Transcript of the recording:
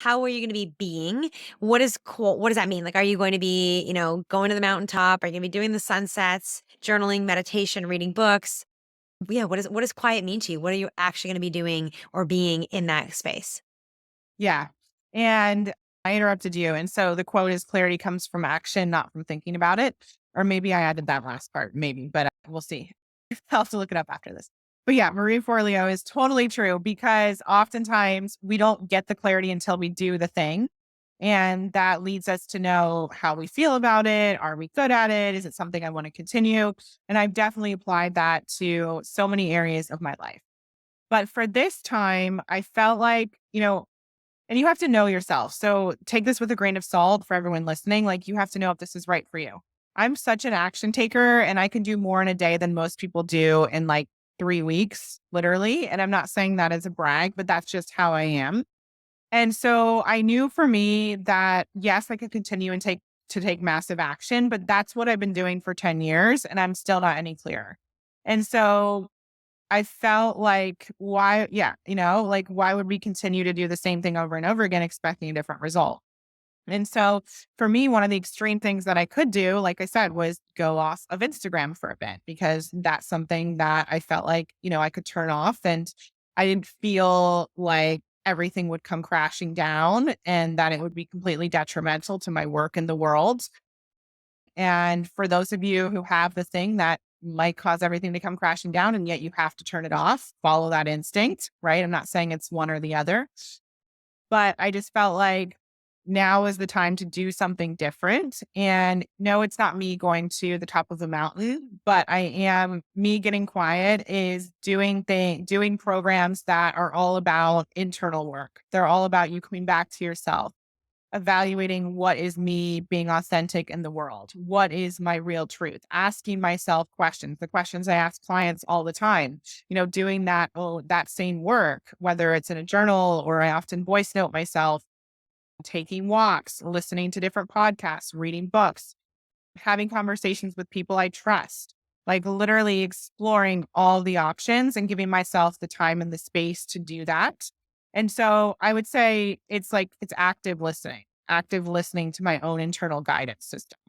How are you gonna be being? What does that mean? Like, are you going to be, going to the mountaintop? Are you gonna be doing the sunsets, journaling, meditation, reading books? Yeah, what does quiet mean to you? What are you actually gonna be doing or being in that space? Yeah. And I interrupted you. And so the quote is clarity comes from action, not from thinking about it. Or maybe I added that last part, maybe, but we'll see. I'll have to look it up after this. But yeah, Marie Forleo is totally true because oftentimes we don't get the clarity until we do the thing. And that leads us to know how we feel about it. Are we good at it? Is it something I want to continue? And I've definitely applied that to so many areas of my life. But for this time, I felt like, and you have to know yourself. So take this with a grain of salt for everyone listening. Like you have to know if this is right for you. I'm such an action taker and I can do more in a day than most people do in like 3 weeks, literally. And I'm not saying that as a brag, but that's just how I am. And so I knew for me that yes, I could continue and take massive action, but that's what I've been doing for 10 years and I'm still not any clearer. And so I felt like, why yeah, like, why would we continue to do the same thing over and over again expecting a different result? And so for me, one of the extreme things that I could do, like I said, was go off of Instagram for a bit because that's something that I felt like, I could turn off and I didn't feel like everything would come crashing down and that it would be completely detrimental to my work in the world. And for those of you who have the thing that might cause everything to come crashing down, and yet you have to turn it off, follow that instinct, right? I'm not saying it's one or the other, but I just felt like now is the time to do something different. And no, it's not me going to the top of the mountain, but I am me getting quiet is doing programs that are all about internal work. They're all about you coming back to yourself, evaluating what is me being authentic in the world. What is my real truth? Asking myself questions, the questions I ask clients all the time, doing that same work, whether it's in a journal or I often voice note myself, taking walks, listening to different podcasts, reading books, having conversations with people I trust, like literally exploring all the options and giving myself the time and the space to do that. And so I would say it's active listening to my own internal guidance system.